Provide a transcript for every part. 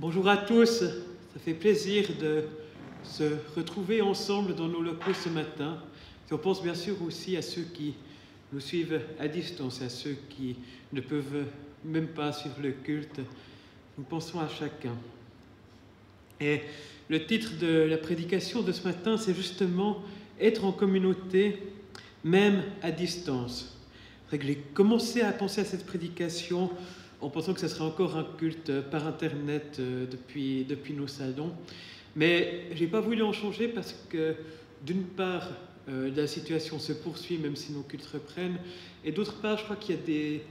Bonjour à tous, ça fait plaisir de se retrouver ensemble dans nos locaux ce matin. Et on pense bien sûr aussi à ceux qui nous suivent à distance, à ceux qui ne peuvent même pas suivre le culte. Nous pensons à chacun. Et le titre de la prédication de ce matin, c'est justement « Être en communauté, même à distance ». J'ai commencé à penser à cette prédication en pensant que ce serait encore un culte par Internet depuis nos salons. Mais je n'ai pas voulu en changer parce que, d'une part, la situation se poursuit même si nos cultes reprennent, et d'autre part, je crois qu'il y a des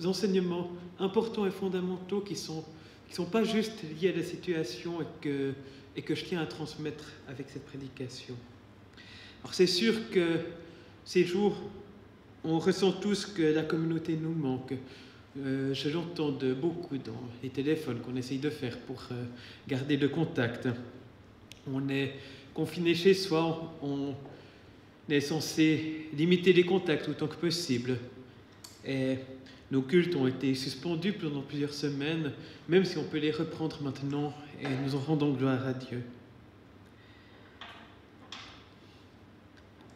enseignements importants et fondamentaux qui sont pas juste liés à la situation et que je tiens à transmettre avec cette prédication. Alors c'est sûr que ces jours, on ressent tous que la communauté nous manque. Je l'entends de beaucoup dans les téléphones qu'on essaye de faire pour garder le contact. On est confiné chez soi, on est censé limiter les contacts autant que possible. Et nos cultes ont été suspendus pendant plusieurs semaines, même si on peut les reprendre maintenant et nous en rendons gloire à Dieu.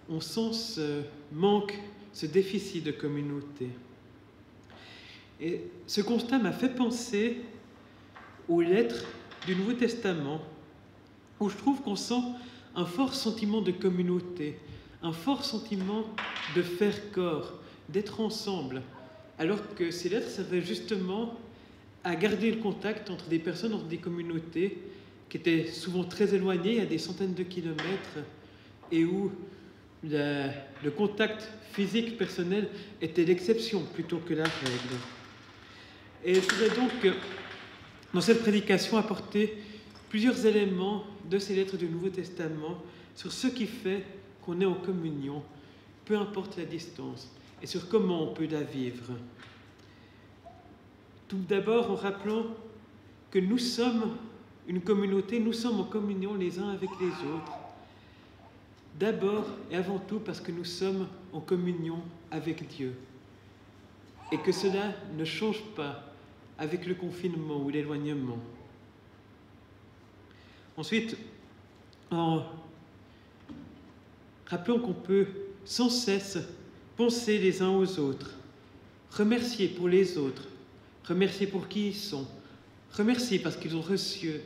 On sent ce manque, ce déficit de communauté. Et ce constat m'a fait penser aux lettres du Nouveau Testament, où je trouve qu'on sent un fort sentiment de communauté, un fort sentiment de faire corps, d'être ensemble, alors que ces lettres servaient justement à garder le contact entre des personnes, entre des communautés qui étaient souvent très éloignées, à des centaines de kilomètres, et où le contact physique personnel était l'exception plutôt que la règle. Et je voudrais donc, dans cette prédication, apporter plusieurs éléments de ces lettres du Nouveau Testament sur ce qui fait qu'on est en communion, peu importe la distance, et sur comment on peut la vivre. Tout d'abord en rappelant que nous sommes une communauté, nous sommes en communion les uns avec les autres. D'abord et avant tout parce que nous sommes en communion avec Dieu. Et que cela ne change pas avec le confinement ou l'éloignement. Ensuite, en rappelant qu'on peut sans cesse penser les uns aux autres, remercier pour les autres, remercier pour qui ils sont, remercier parce qu'ils ont reçu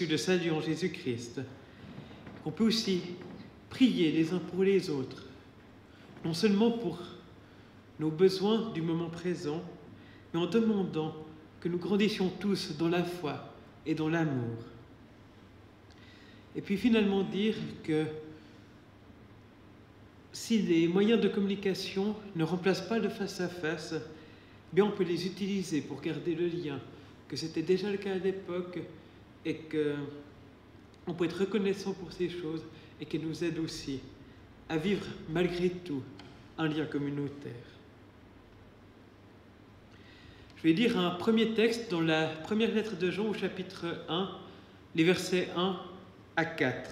le salut en Jésus-Christ. On peut aussi prier les uns pour les autres, non seulement pour nos besoins du moment présent, mais en demandant que nous grandissions tous dans la foi et dans l'amour. Et puis finalement dire que si les moyens de communication ne remplacent pas le face-à-face, bien on peut les utiliser pour garder le lien, que c'était déjà le cas à l'époque et qu'on peut être reconnaissant pour ces choses et qu'elles nous aident aussi à vivre malgré tout un lien communautaire. Je vais lire un premier texte dans la première lettre de Jean au chapitre 1, les versets 1 à 4.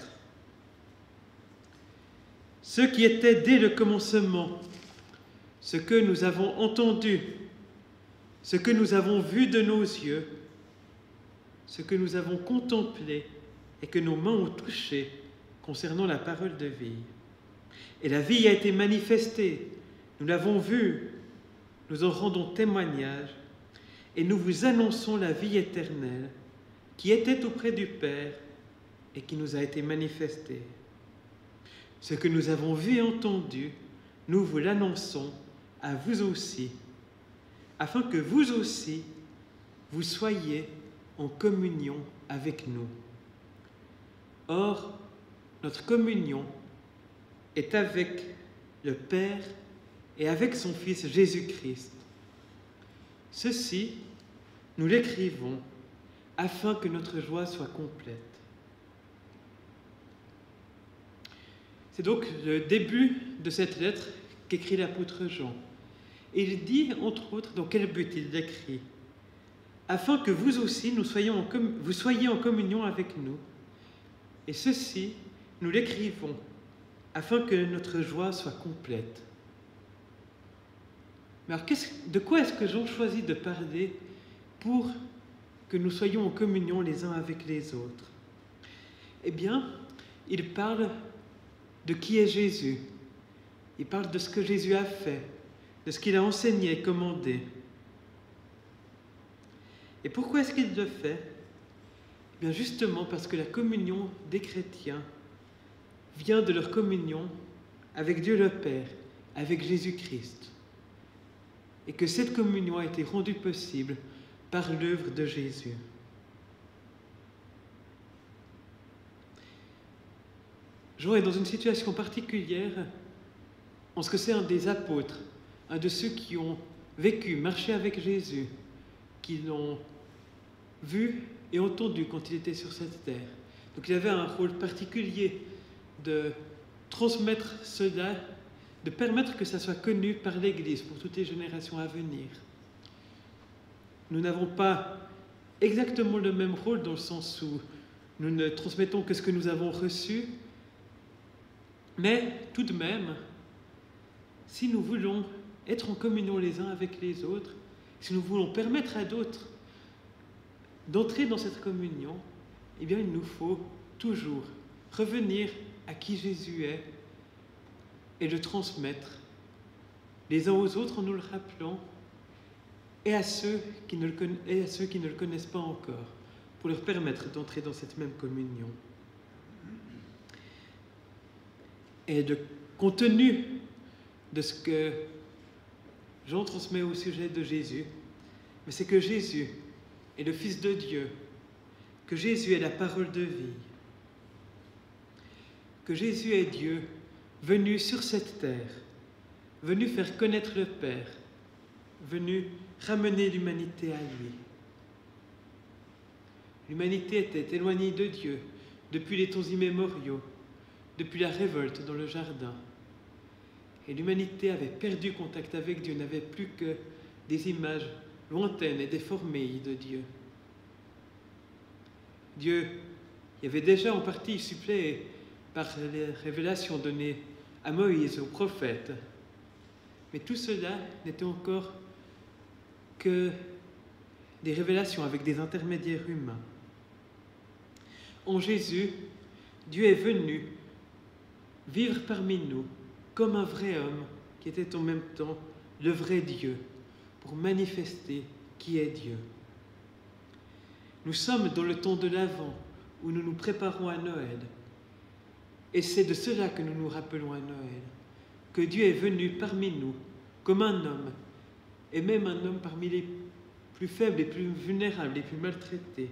Ce qui était dès le commencement, ce que nous avons entendu, ce que nous avons vu de nos yeux, ce que nous avons contemplé et que nos mains ont touché concernant la parole de vie. Et la vie a été manifestée, nous l'avons vue, nous en rendons témoignage, et nous vous annonçons la vie éternelle qui était auprès du Père et qui nous a été manifestée. Ce que nous avons vu et entendu, nous vous l'annonçons à vous aussi, afin que vous aussi, vous soyez en communion avec nous. Or, notre communion est avec le Père et avec son Fils Jésus-Christ. Ceci, nous l'écrivons afin que notre joie soit complète. C'est donc le début de cette lettre qu'écrit l'apôtre Jean. Et il dit, entre autres, dans quel but il l'écrit. Afin que vous aussi, vous soyez en communion avec nous. Et ceci, nous l'écrivons afin que notre joie soit complète. Mais alors, de quoi est-ce que Jean choisit de parler pour que que nous soyons en communion les uns avec les autres? Eh bien, il parle de qui est Jésus. Il parle de ce que Jésus a fait, de ce qu'il a enseigné et commandé. Et pourquoi est-ce qu'il le fait? Eh bien, justement parce que la communion des chrétiens vient de leur communion avec Dieu le Père, avec Jésus-Christ. Et que cette communion a été rendue possible par l'œuvre de Jésus. Jean est dans une situation particulière en ce que c'est un des apôtres, un de ceux qui ont vécu, marché avec Jésus, qui l'ont vu et entendu quand il était sur cette terre. Donc il avait un rôle particulier de transmettre cela, de permettre que ça soit connu par l'Église pour toutes les générations à venir. Nous n'avons pas exactement le même rôle dans le sens où nous ne transmettons que ce que nous avons reçu, mais tout de même, si nous voulons être en communion les uns avec les autres, si nous voulons permettre à d'autres d'entrer dans cette communion, eh bien il nous faut toujours revenir à qui Jésus est et le transmettre les uns aux autres en nous le rappelant et à ceux qui ne le connaissent pas encore, pour leur permettre d'entrer dans cette même communion. Et le contenu de ce que Jean transmet au sujet de Jésus, mais c'est que Jésus est le Fils de Dieu, que Jésus est la parole de vie, que Jésus est Dieu venu sur cette terre, venu faire connaître le Père, venu ramener l'humanité à lui. L'humanité était éloignée de Dieu depuis les temps immémoriaux, depuis la révolte dans le jardin. Et l'humanité avait perdu contact avec Dieu, n'avait plus que des images lointaines et déformées de Dieu. Dieu y avait déjà en partie suppléé par les révélations données à Moïse, aux prophètes. Mais tout cela n'était encore que des révélations avec des intermédiaires humains. En Jésus, Dieu est venu vivre parmi nous comme un vrai homme qui était en même temps le vrai Dieu, pour manifester qui est Dieu. Nous sommes dans le temps de l'Avent, où nous nous préparons à Noël. Et c'est de cela que nous nous rappelons à Noël, que Dieu est venu parmi nous comme un homme, et même un homme parmi les plus faibles, les plus vulnérables, les plus maltraités,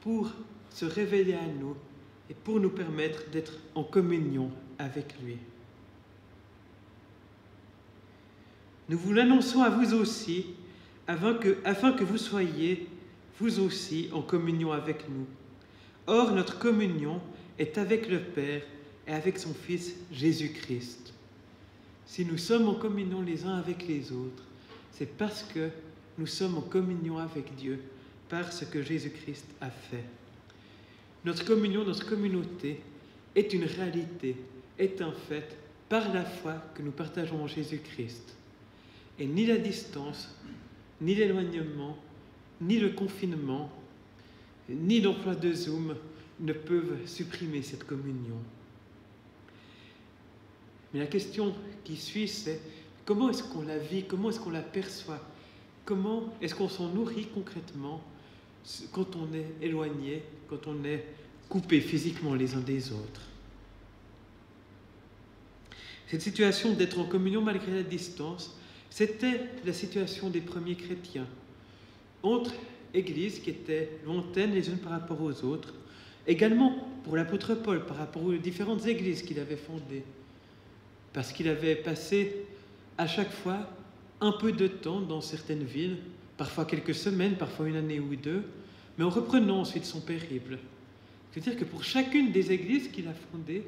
pour se révéler à nous et pour nous permettre d'être en communion avec lui. Nous vous l'annonçons à vous aussi, afin que vous soyez, vous aussi, en communion avec nous. Or, notre communion est avec le Père et avec son Fils Jésus-Christ. Si nous sommes en communion les uns avec les autres, c'est parce que nous sommes en communion avec Dieu, par ce que Jésus-Christ a fait. Notre communion, notre communauté est une réalité, est un fait, par la foi que nous partageons en Jésus-Christ. Et ni la distance, ni l'éloignement, ni le confinement, ni l'emploi de Zoom ne peuvent supprimer cette communion. Mais la question qui suit, c'est comment est-ce qu'on la vit, comment est-ce qu'on la perçoit, comment est-ce qu'on s'en nourrit concrètement quand on est éloigné, quand on est coupé physiquement les uns des autres. Cette situation d'être en communion malgré la distance, c'était la situation des premiers chrétiens, entre églises qui étaient lointaines les unes par rapport aux autres, également pour l'apôtre Paul par rapport aux différentes églises qu'il avait fondées, parce qu'il avait passé à chaque fois un peu de temps dans certaines villes, parfois quelques semaines, parfois une année ou deux, mais en reprenant ensuite son périple. C'est-à-dire que pour chacune des églises qu'il a fondées,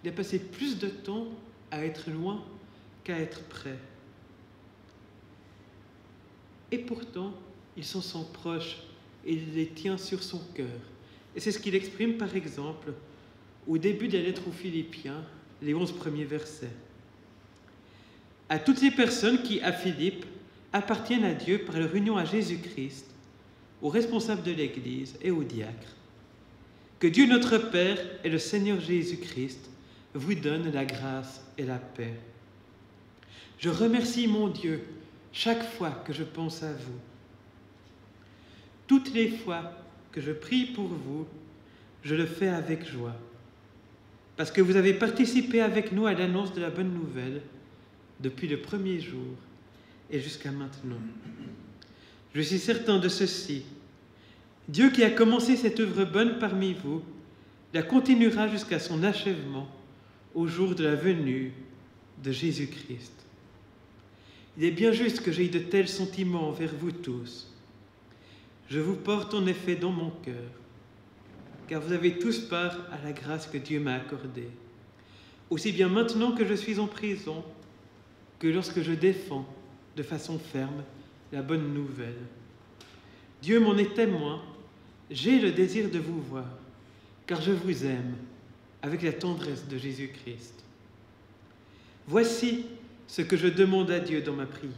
il a passé plus de temps à être loin qu'à être près. Et pourtant, il s'en sent proche et il les tient sur son cœur. Et c'est ce qu'il exprime par exemple au début de la lettre aux Philippiens, les 11 premiers versets. À toutes les personnes qui, à Philippe, appartiennent à Dieu par leur union à Jésus-Christ, aux responsables de l'Église et aux diacres. Que Dieu notre Père et le Seigneur Jésus-Christ vous donnent la grâce et la paix. Je remercie mon Dieu chaque fois que je pense à vous. Toutes les fois que je prie pour vous, je le fais avec joie, parce que vous avez participé avec nous à l'annonce de la bonne nouvelle depuis le premier jour et jusqu'à maintenant. Je suis certain de ceci. Dieu qui a commencé cette œuvre bonne parmi vous, la continuera jusqu'à son achèvement au jour de la venue de Jésus-Christ. Il est bien juste que j'aie de tels sentiments envers vous tous. Je vous porte en effet dans mon cœur, car vous avez tous part à la grâce que Dieu m'a accordée, aussi bien maintenant que je suis en prison que lorsque je défends de façon ferme la bonne nouvelle. Dieu m'en est témoin, j'ai le désir de vous voir, car je vous aime avec la tendresse de Jésus-Christ. Voici ce que je demande à Dieu dans ma prière.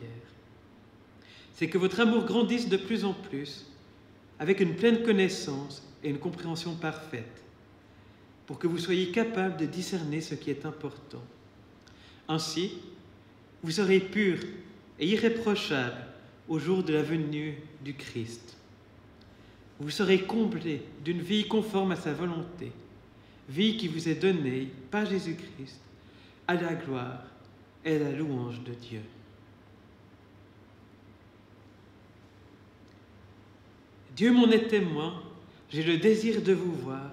C'est que votre amour grandisse de plus en plus, avec une pleine connaissance et une compréhension parfaite, pour que vous soyez capables de discerner ce qui est important. Ainsi, vous serez purs et irréprochables au jour de la venue du Christ. Vous serez comblés d'une vie conforme à sa volonté, vie qui vous est donnée par Jésus-Christ, à la gloire et à la louange de Dieu. Dieu m'en est témoin, j'ai le désir de vous voir,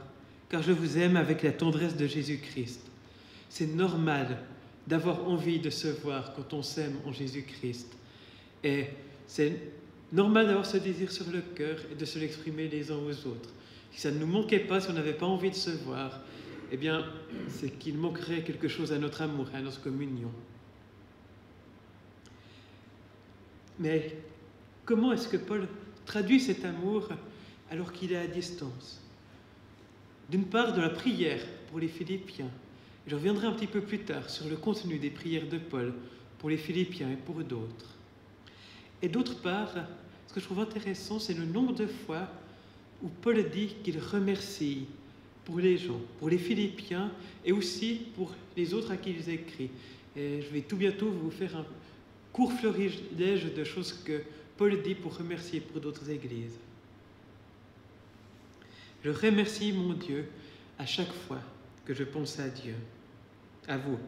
car je vous aime avec la tendresse de Jésus-Christ. C'est normal d'avoir envie de se voir quand on s'aime en Jésus-Christ. Et c'est normal d'avoir ce désir sur le cœur et de se l'exprimer les uns aux autres. Si ça ne nous manquait pas, si on n'avait pas envie de se voir, eh bien, c'est qu'il manquerait quelque chose à notre amour, à notre communion. Mais comment est-ce que Paul traduit cet amour alors qu'il est à distance? D'une part, de la prière pour les Philippiens. Je reviendrai un petit peu plus tard sur le contenu des prières de Paul pour les Philippiens et pour d'autres. Et d'autre part, ce que je trouve intéressant, c'est le nombre de fois où Paul dit qu'il remercie pour les gens, pour les Philippiens et aussi pour les autres à qui il écrit. Et je vais tout bientôt vous faire un court florilège de choses que Paul dit pour remercier pour d'autres églises. Je remercie mon Dieu à chaque fois que je pense à Dieu, à vous.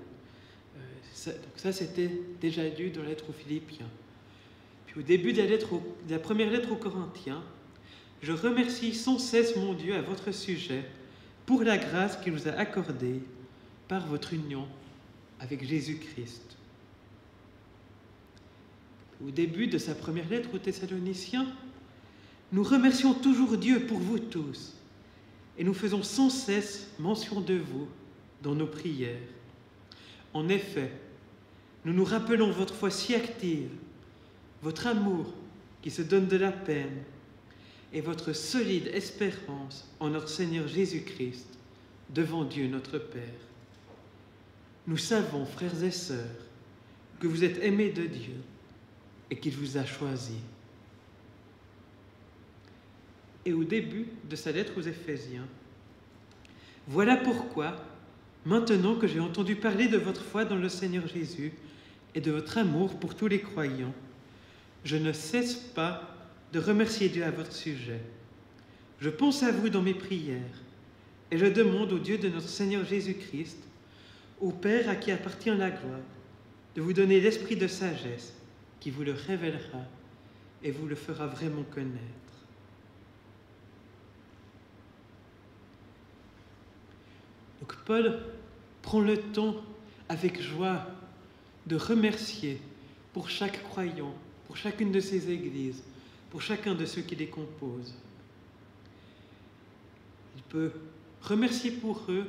Ça c'était déjà lu dans la lettre aux Philippiens. Puis au début de la première lettre aux Corinthiens, je remercie sans cesse mon Dieu à votre sujet pour la grâce qu'il vous a accordée par votre union avec Jésus-Christ. Au début de sa première lettre aux Thessaloniciens, nous remercions toujours Dieu pour vous tous et nous faisons sans cesse mention de vous dans nos prières. En effet, nous nous rappelons votre foi si active, votre amour qui se donne de la peine et votre solide espérance en notre Seigneur Jésus-Christ devant Dieu notre Père. Nous savons, frères et sœurs, que vous êtes aimés de Dieu et qu'il vous a choisis. Et au début de sa lettre aux Éphésiens, voilà pourquoi, maintenant que j'ai entendu parler de votre foi dans le Seigneur Jésus et de votre amour pour tous les croyants, je ne cesse pas de remercier Dieu à votre sujet. Je pense à vous dans mes prières et je demande au Dieu de notre Seigneur Jésus-Christ, au Père à qui appartient la gloire, de vous donner l'esprit de sagesse qui vous le révélera et vous le fera vraiment connaître. Donc Paul prend le temps avec joie de remercier pour chaque croyant, pour chacune de ces églises, pour chacun de ceux qui les composent. Il peut remercier pour eux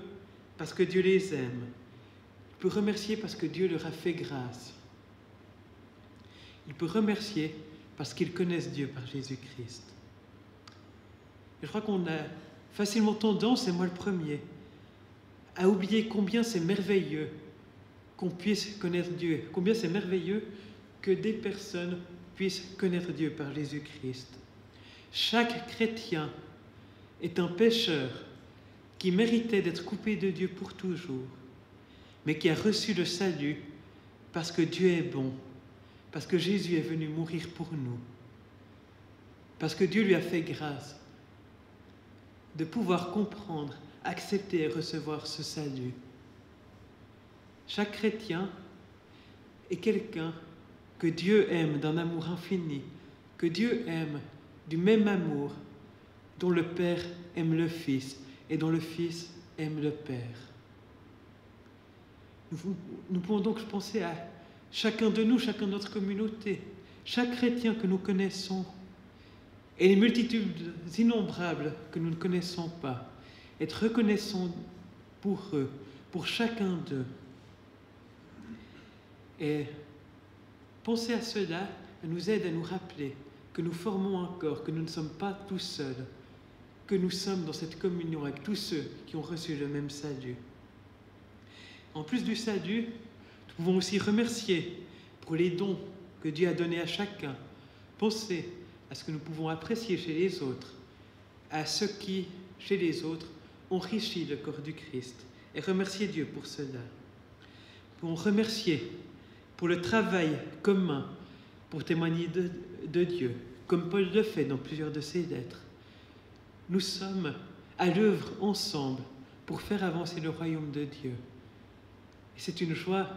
parce que Dieu les aime. Il peut remercier parce que Dieu leur a fait grâce. Il peut remercier parce qu'ils connaissent Dieu par Jésus-Christ. Je crois qu'on a facilement tendance, et moi le premier, à oublier combien c'est merveilleux qu'on puisse connaître Dieu, combien c'est merveilleux que des personnes puissent connaître Dieu par Jésus-Christ. Chaque chrétien est un pécheur qui méritait d'être coupé de Dieu pour toujours, mais qui a reçu le salut parce que Dieu est bon, parce que Jésus est venu mourir pour nous, parce que Dieu lui a fait grâce de pouvoir comprendre, accepter et recevoir ce salut. Chaque chrétien est quelqu'un que Dieu aime d'un amour infini, que Dieu aime du même amour dont le Père aime le Fils et dont le Fils aime le Père. Nous pouvons donc penser à chacun de nous, chacun de notre communauté, chaque chrétien que nous connaissons et les multitudes innombrables que nous ne connaissons pas, être reconnaissants pour eux, pour chacun d'eux. Et penser à cela nous aide à nous rappeler que nous formons un corps, que nous ne sommes pas tout seuls, que nous sommes dans cette communion avec tous ceux qui ont reçu le même salut. En plus du salut, nous pouvons aussi remercier pour les dons que Dieu a donnés à chacun. Penser à ce que nous pouvons apprécier chez les autres, à ceux qui, chez les autres, enrichissent le corps du Christ, et remercier Dieu pour cela. Nous pouvons remercier pour le travail commun pour témoigner de Dieu, comme Paul le fait dans plusieurs de ses lettres. Nous sommes à l'œuvre ensemble pour faire avancer le royaume de Dieu. Et c'est une joie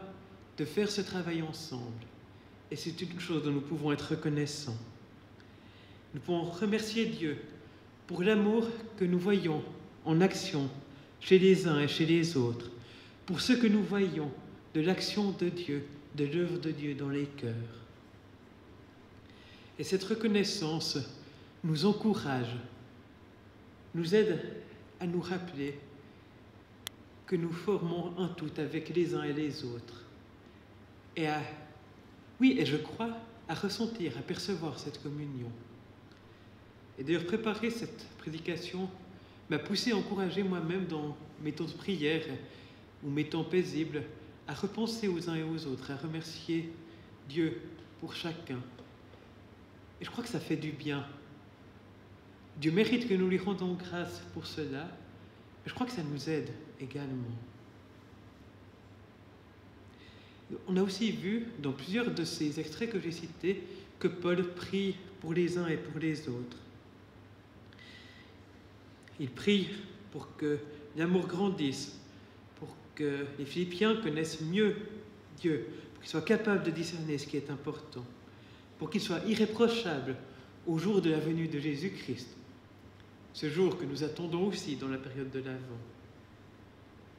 de faire ce travail ensemble. Et c'est une chose dont nous pouvons être reconnaissants. Nous pouvons remercier Dieu pour l'amour que nous voyons en action chez les uns et chez les autres, pour ce que nous voyons de l'action de Dieu, de l'œuvre de Dieu dans les cœurs. Et cette reconnaissance nous encourage, nous aide à nous rappeler que nous formons un tout avec les uns et les autres. Et et je crois, à ressentir, à percevoir cette communion. Et d'ailleurs, préparer cette prédication m'a poussé à encourager moi-même dans mes temps de prière ou mes temps paisibles, à repenser aux uns et aux autres, à remercier Dieu pour chacun. Et je crois que ça fait du bien. Dieu mérite que nous lui rendons grâce pour cela, mais je crois que ça nous aide également. On a aussi vu, dans plusieurs de ces extraits que j'ai cités, que Paul prie pour les uns et pour les autres. Il prie pour que l'amour grandisse, pour que les Philippiens connaissent mieux Dieu, pour qu'ils soient capables de discerner ce qui est important, pour qu'ils soient irréprochables au jour de la venue de Jésus-Christ, ce jour que nous attendons aussi dans la période de l'Avent.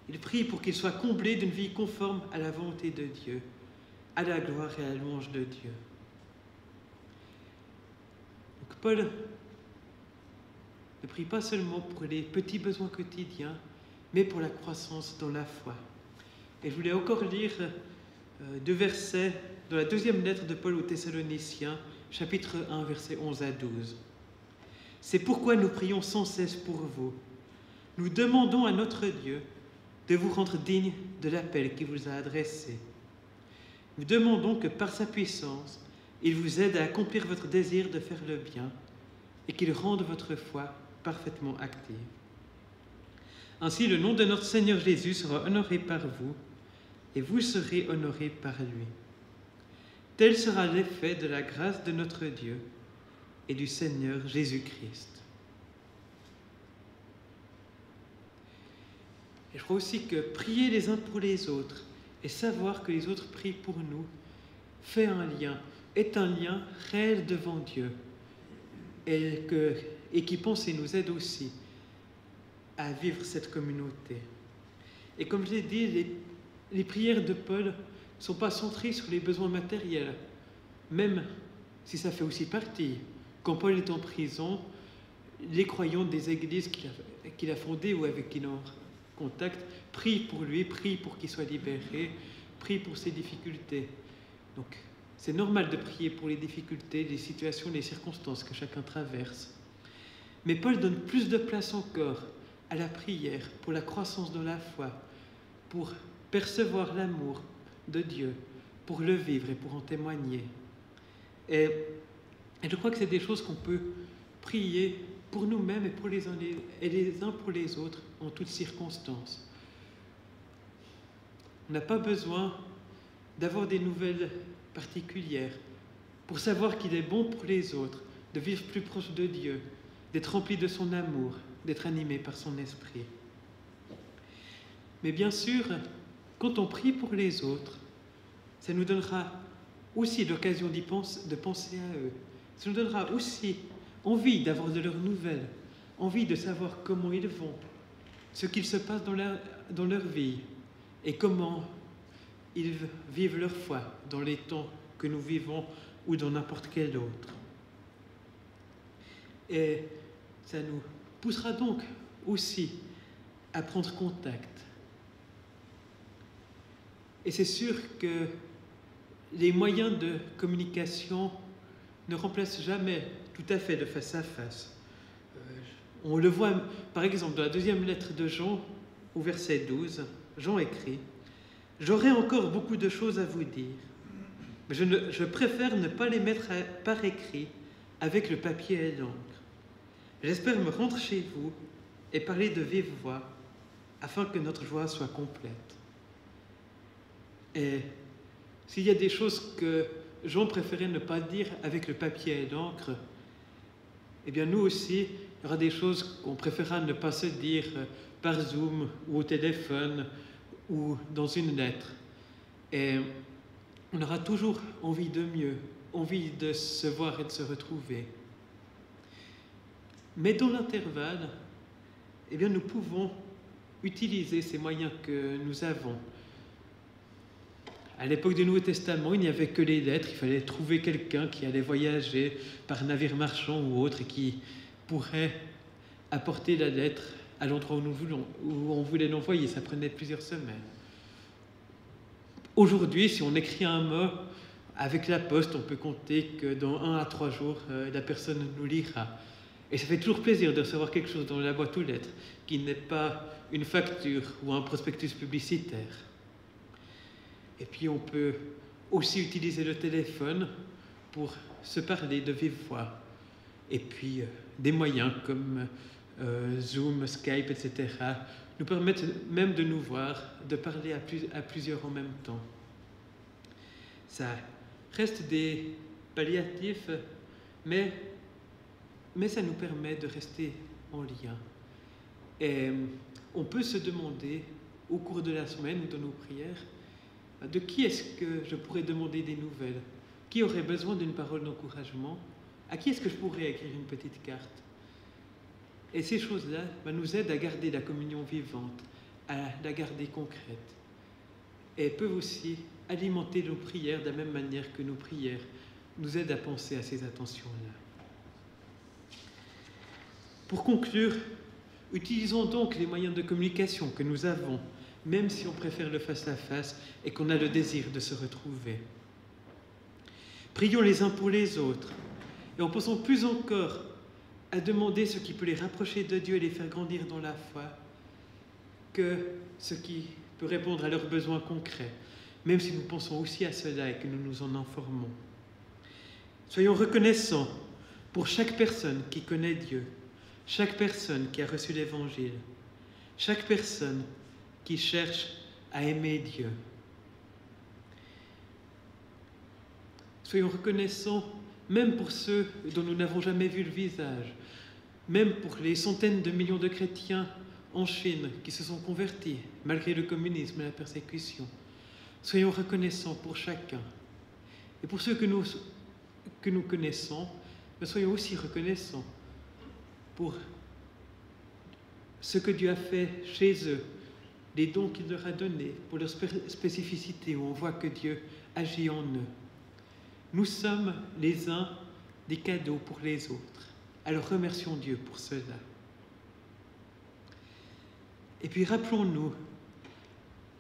Il prie pour qu'ils soient comblés d'une vie conforme à la volonté de Dieu, à la gloire et à la louange de Dieu. Donc Paul ne prie pas seulement pour les petits besoins quotidiens, mais pour la croissance dans la foi. Et je voulais encore lire 2 versets dans la deuxième lettre de Paul aux Thessaloniciens, chapitre 1, versets 11 à 12. « C'est pourquoi nous prions sans cesse pour vous. Nous demandons à notre Dieu de vous rendre digne de l'appel qu'il vous a adressé. Nous demandons que par sa puissance, il vous aide à accomplir votre désir de faire le bien et qu'il rende votre foi parfaitement active. Ainsi, le nom de notre Seigneur Jésus sera honoré par vous et vous serez honorés par lui. Tel sera l'effet de la grâce de notre Dieu et du Seigneur Jésus-Christ. » Et je crois aussi que prier les uns pour les autres et savoir que les autres prient pour nous fait un lien, est un lien réel devant Dieu et qui pense et nous aide aussi à vivre cette communauté. Et comme je l'ai dit, les prières de Paul ne sont pas centrées sur les besoins matériels, même si ça fait aussi partie. Quand Paul est en prison, les croyants des églises qu'il a fondées ou avec qui il est en contact prient pour lui, prient pour qu'il soit libéré, prient pour ses difficultés. Donc, c'est normal de prier pour les difficultés, les situations, les circonstances que chacun traverse. Mais Paul donne plus de place encore à la prière pour la croissance dans la foi, pour percevoir l'amour de Dieu, pour le vivre et pour en témoigner. Et je crois que c'est des choses qu'on peut prier pour nous-mêmes et pour les uns pour les autres en toutes circonstances. On n'a pas besoin d'avoir des nouvelles particulières pour savoir qu'il est bon pour les autres de vivre plus proche de Dieu, d'être rempli de son amour, d'être animé par son esprit. Mais bien sûr, quand on prie pour les autres, ça nous donnera aussi l'occasion de penser à eux. Ça nous donnera aussi envie d'avoir de leurs nouvelles, envie de savoir comment ils vont, ce qu'il se passe dans leur vie et comment ils vivent leur foi dans les temps que nous vivons ou dans n'importe quel autre. Et ça nous poussera donc aussi à prendre contact. Et c'est sûr que les moyens de communication ne remplacent jamais tout à fait le face-à-face. On le voit, par exemple, dans la deuxième lettre de Jean, au verset 12, Jean écrit « J'aurais encore beaucoup de choses à vous dire, mais je préfère ne pas les mettre par écrit avec le papier et l'encre. J'espère me rendre chez vous et parler de vive voix, afin que notre joie soit complète. » Et s'il y a des choses que Jean préférait ne pas dire avec le papier et l'encre, eh bien nous aussi, il y aura des choses qu'on préférera ne pas se dire par Zoom ou au téléphone ou dans une lettre. Et on aura toujours envie de mieux, envie de se voir et de se retrouver. Mais dans l'intervalle, eh bien nous pouvons utiliser ces moyens que nous avons. À l'époque du Nouveau Testament, il n'y avait que les lettres. Il fallait trouver quelqu'un qui allait voyager par navire marchand ou autre et qui pourrait apporter la lettre à l'endroit où on voulait l'envoyer. Ça prenait plusieurs semaines. Aujourd'hui, si on écrit un mot avec la poste, on peut compter que dans 1 à 3 jours, la personne nous lira. Et ça fait toujours plaisir de recevoir quelque chose dans la boîte aux lettres qui n'est pas une facture ou un prospectus publicitaire. Et puis on peut aussi utiliser le téléphone pour se parler de vive voix. Et puis des moyens comme Zoom, Skype, etc. nous permettent même de nous voir, de parler à plusieurs en même temps. Ça reste des palliatifs, mais ça nous permet de rester en lien. Et on peut se demander au cours de la semaine ou dans nos prières, de qui est-ce que je pourrais demander des nouvelles? Qui aurait besoin d'une parole d'encouragement? À qui est-ce que je pourrais écrire une petite carte? Et ces choses-là nous aident à garder la communion vivante, à la garder concrète. Et peuvent aussi alimenter nos prières de la même manière que nos prières nous aident à penser à ces attentions-là. Pour conclure, utilisons donc les moyens de communication que nous avons, même si on préfère le face-à-face et qu'on a le désir de se retrouver. Prions les uns pour les autres, et en pensant plus encore à demander ce qui peut les rapprocher de Dieu et les faire grandir dans la foi, que ce qui peut répondre à leurs besoins concrets, même si nous pensons aussi à cela et que nous nous en informons. Soyons reconnaissants pour chaque personne qui connaît Dieu, chaque personne qui a reçu l'Évangile, chaque personne qui cherche à aimer Dieu. Soyons reconnaissants même pour ceux dont nous n'avons jamais vu le visage, même pour les centaines de millions de chrétiens en Chine qui se sont convertis malgré le communisme et la persécution. Soyons reconnaissants pour chacun. Et pour ceux que nous connaissons, soyons aussi reconnaissants pour ce que Dieu a fait chez eux, les dons qu'il leur a donnés, pour leur spécificité, où on voit que Dieu agit en eux. Nous sommes les uns des cadeaux pour les autres. Alors remercions Dieu pour cela. Et puis rappelons-nous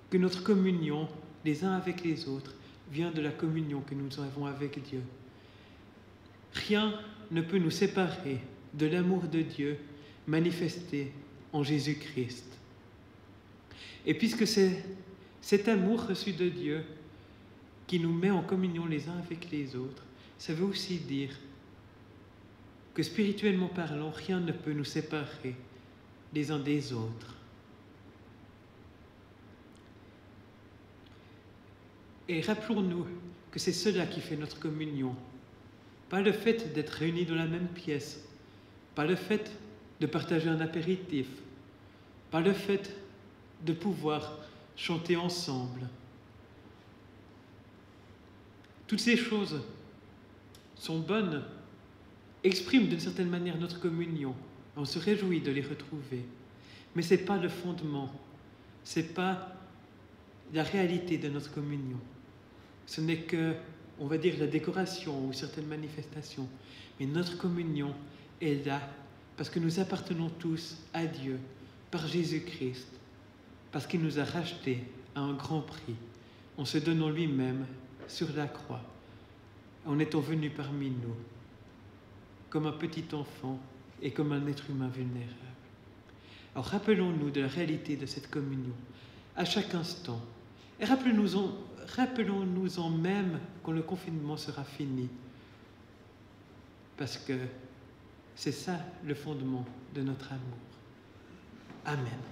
que notre communion, les uns avec les autres, vient de la communion que nous avons avec Dieu. Rien ne peut nous séparer de l'amour de Dieu manifesté en Jésus-Christ. Et puisque c'est cet amour reçu de Dieu qui nous met en communion les uns avec les autres, ça veut aussi dire que spirituellement parlant, rien ne peut nous séparer les uns des autres. Et rappelons-nous que c'est cela qui fait notre communion. Pas le fait d'être réunis dans la même pièce, pas le fait de partager un apéritif, pas le fait de pouvoir chanter ensemble. Toutes ces choses sont bonnes, expriment d'une certaine manière notre communion. On se réjouit de les retrouver. Mais ce n'est pas le fondement, ce n'est pas la réalité de notre communion. Ce n'est que, on va dire, la décoration ou certaines manifestations. Mais notre communion est là parce que nous appartenons tous à Dieu par Jésus-Christ, parce qu'il nous a rachetés à un grand prix, en se donnant lui-même sur la croix, en étant venu parmi nous, comme un petit enfant et comme un être humain vulnérable. Alors rappelons-nous de la réalité de cette communion à chaque instant. Et rappelons-nous-en même quand le confinement sera fini. Parce que c'est ça le fondement de notre amour. Amen.